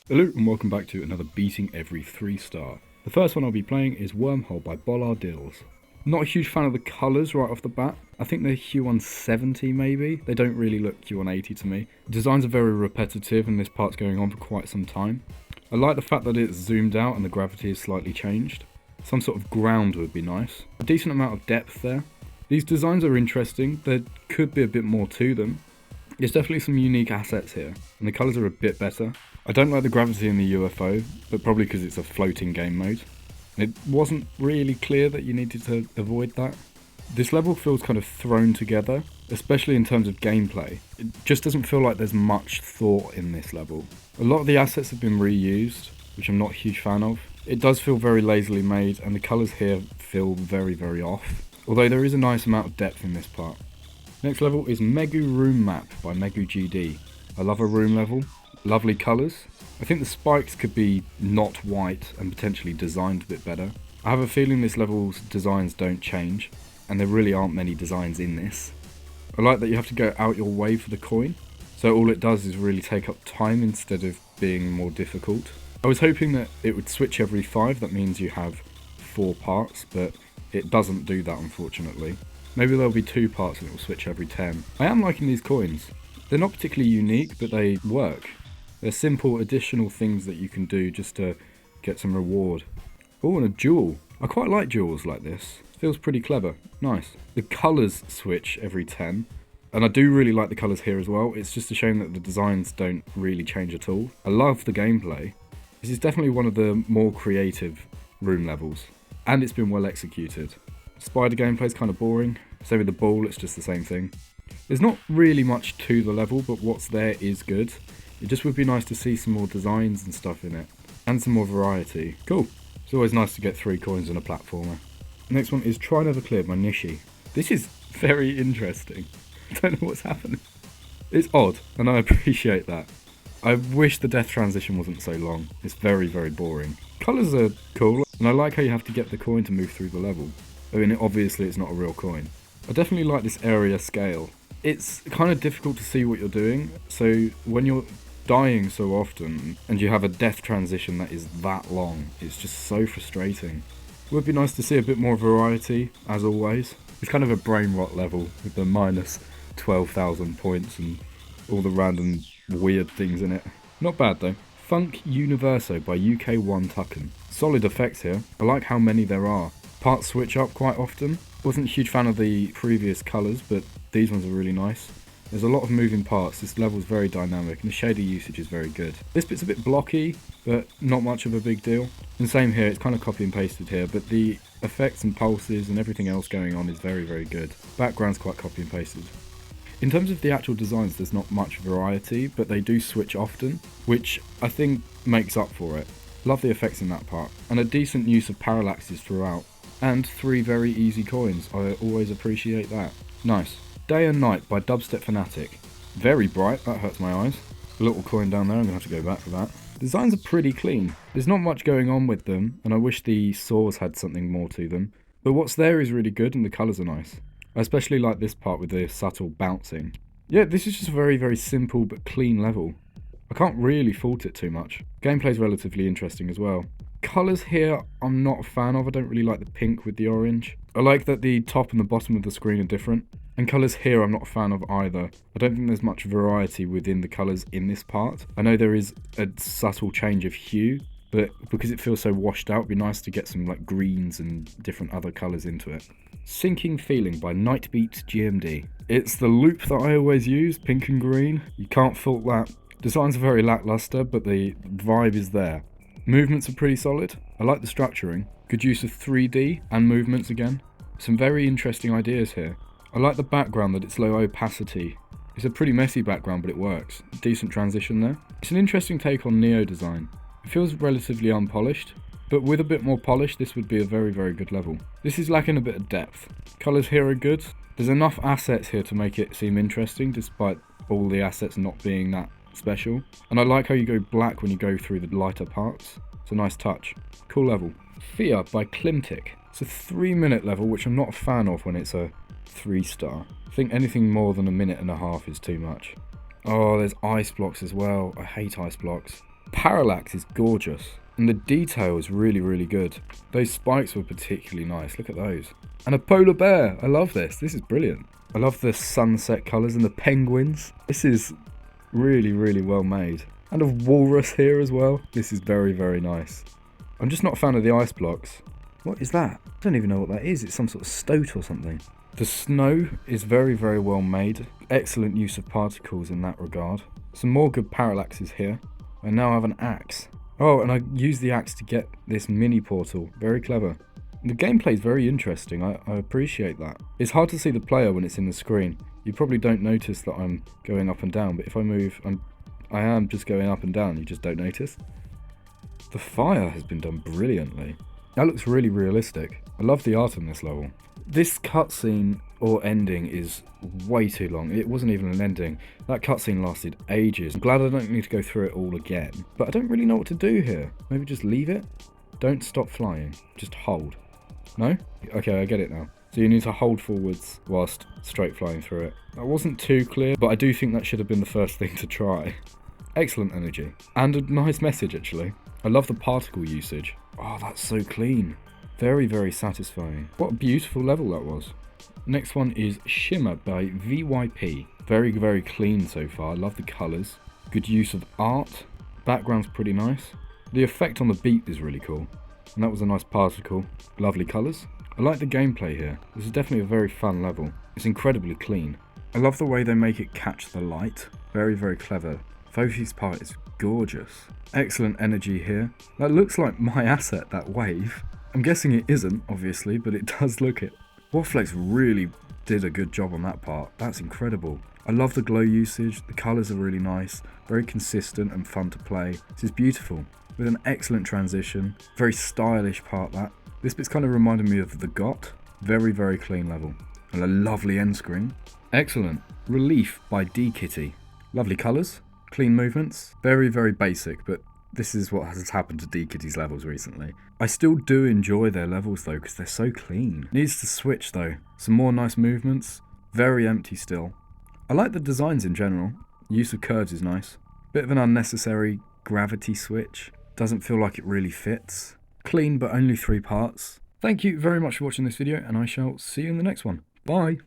Hello and welcome back to another Beating Every 3-star. The first one I'll be playing is Wormhole by Bollardills. Not a huge fan of the colours right off the bat. I think they're Q170 maybe. They don't really look Q180 to me. The designs are very repetitive and this part's going on for quite some time. I like the fact that it's zoomed out and the gravity is slightly changed. Some sort of ground would be nice. A decent amount of depth there. These designs are interesting. There could be a bit more to them. There's definitely some unique assets here, and the colours are a bit better. I don't like the gravity in the UFO, but probably because it's a floating game mode. It wasn't really clear that you needed to avoid that. This level feels kind of thrown together, especially in terms of gameplay. It just doesn't feel like there's much thought in this level. A lot of the assets have been reused, which I'm not a huge fan of. It does feel very lazily made, and the colours here feel very off. Although there is a nice amount of depth in this part. Next level is Megu Room Map by Megu GD. I love a room level. Lovely colours. I think the spikes could be not white and potentially designed a bit better. I have a feeling this level's designs don't change, and there really aren't many designs in this. I like that you have to go out your way for the coin, so all it does is really take up time instead of being more difficult. I was hoping that it would switch every 5, that means you have 4 parts, but it doesn't do that unfortunately. Maybe there'll be 2 parts and it will switch every 10. I am liking these coins. They're not particularly unique, but they work. They're simple additional things that you can do just to get some reward. Oh, and a jewel. I quite like jewels like this. Feels pretty clever. Nice. The colours switch every 10. And I do really like the colours here as well. It's just a shame that the designs don't really change at all. I love the gameplay. This is definitely one of the more creative room levels. And it's been well executed. Spider gameplay is kind of boring. Same with the ball, it's just the same thing. There's not really much to the level, but what's there is good. It just would be nice to see some more designs and stuff in it. And some more variety. Cool. It's always nice to get 3 coins in a platformer. Next one is Try Never Cleared by Nishi. This is very interesting. I don't know what's happening. It's odd, and I appreciate that. I wish the death transition wasn't so long. It's very boring. Colours are cool, and I like how you have to get the coin to move through the level. I mean, obviously it's not a real coin. I definitely like this area scale. It's kind of difficult to see what you're doing, so when you're dying so often and you have a death transition that is that long, it's just so frustrating. It would be nice to see a bit more variety, as always. It's kind of a brain rot level with the minus 12,000 points and all the random weird things in it. Not bad though. Funk Universo by UK1 Tucken. Solid effects here. I like how many there are. Parts switch up quite often. Wasn't a huge fan of the previous colours, but these ones are really nice. There's a lot of moving parts, this level's very dynamic, and the shader usage is very good. This bit's a bit blocky, but not much of a big deal. And same here, it's kind of copy and pasted here, but the effects and pulses and everything else going on is very good. Background's quite copy and pasted. In terms of the actual designs, there's not much variety, but they do switch often, which I think makes up for it. Love the effects in that part, and a decent use of parallaxes throughout. And 3 very easy coins, I always appreciate that. Nice. Day and Night by Dubstep Fanatic. Very bright, that hurts my eyes. A little coin down there, I'm going to have to go back for that. Designs are pretty clean. There's not much going on with them, and I wish the saws had something more to them. But what's there is really good, and the colours are nice. I especially like this part with the subtle bouncing. Yeah, this is just a very simple but clean level. I can't really fault it too much. Gameplay's relatively interesting as well. Colours here I'm not a fan of. I don't really like the pink with the orange. I like that the top and the bottom of the screen are different. And colours here I'm not a fan of either. I don't think there's much variety within the colours in this part. I know there is a subtle change of hue, but because it feels so washed out, it'd be nice to get some like greens and different other colours into it. Sinking Feeling by Nightbeat GMD. It's the loop that I always use, pink and green. You can't fault that. Designs are very lackluster, but the vibe is there. Movements are pretty solid. I like the structuring. Good use of 3D and movements again. Some very interesting ideas here. I like the background, that it's low opacity. It's a pretty messy background, but it works. Decent transition there. It's an interesting take on Neo design. It feels relatively unpolished, but with a bit more polish this would be a very good level. This is lacking a bit of depth. Colours here are good. There's enough assets here to make it seem interesting, despite all the assets not being that special. And I like how you go black when you go through the lighter parts. It's a nice touch. Cool level. Fear by Klimtic. It's a 3-minute level, which I'm not a fan of when it's a 3-star. I think anything more than a minute and a half is too much. Oh, there's ice blocks as well. I hate ice blocks. Parallax is gorgeous, and the detail is really, really good. Those spikes were particularly nice, look at those. And a polar bear, I love this, this is brilliant. I love the sunset colours and the penguins. This is really, really well made. And a walrus here as well. This is very, very nice. I'm just not a fan of the ice blocks. What is that? I don't even know what that is. It's some sort of stoat or something. The snow is very, very well made. Excellent use of particles in that regard. Some more good parallaxes here. I now have an axe. Oh, and I use the axe to get this mini portal. Very clever. The gameplay is very interesting. I appreciate that. It's hard to see the player when it's in the screen. You probably don't notice that I'm going up and down, but if I move, I am just going up and down. You just don't notice. The fire has been done brilliantly. That looks really realistic. I love the art in this level. This cutscene or ending is way too long. It wasn't even an ending. That cutscene lasted ages. I'm glad I don't need to go through it all again. But I don't really know what to do here. Maybe just leave it? Don't stop flying. Just hold. No? Okay, I get it now. So you need to hold forwards whilst straight flying through it. That wasn't too clear, but I do think that should have been the first thing to try. Excellent energy. And a nice message, actually. I love the particle usage. Oh, that's so clean. Very, very satisfying. What a beautiful level that was. Next one is Shimmer by VYP. Very, very clean so far. I love the colours. Good use of art. Background's pretty nice. The effect on the beat is really cool. And that was a nice particle. Lovely colours. I like the gameplay here. This is definitely a very fun level. It's incredibly clean. I love the way they make it catch the light. Very, very clever. Fofi's part is gorgeous. Excellent energy here. That looks like my asset, that wave. I'm guessing it isn't, obviously, but it does look it. Warflex really did a good job on that part. That's incredible. I love the glow usage. The colours are really nice. Very consistent and fun to play. This is beautiful. With an excellent transition. Very stylish part, that. This bit's kind of reminded me of the GOT. Very, very clean level. And a lovely end screen. Excellent. Relief by D Kitty. Lovely colours. Clean movements. Very, very basic, but this is what has happened to D Kitty's levels recently. I still do enjoy their levels though, because they're so clean. Needs to switch though. Some more nice movements. Very empty still. I like the designs in general. Use of curves is nice. Bit of an unnecessary gravity switch. Doesn't feel like it really fits. Clean, but only 3 parts. Thank you very much for watching this video, and I shall see you in the next one. Bye!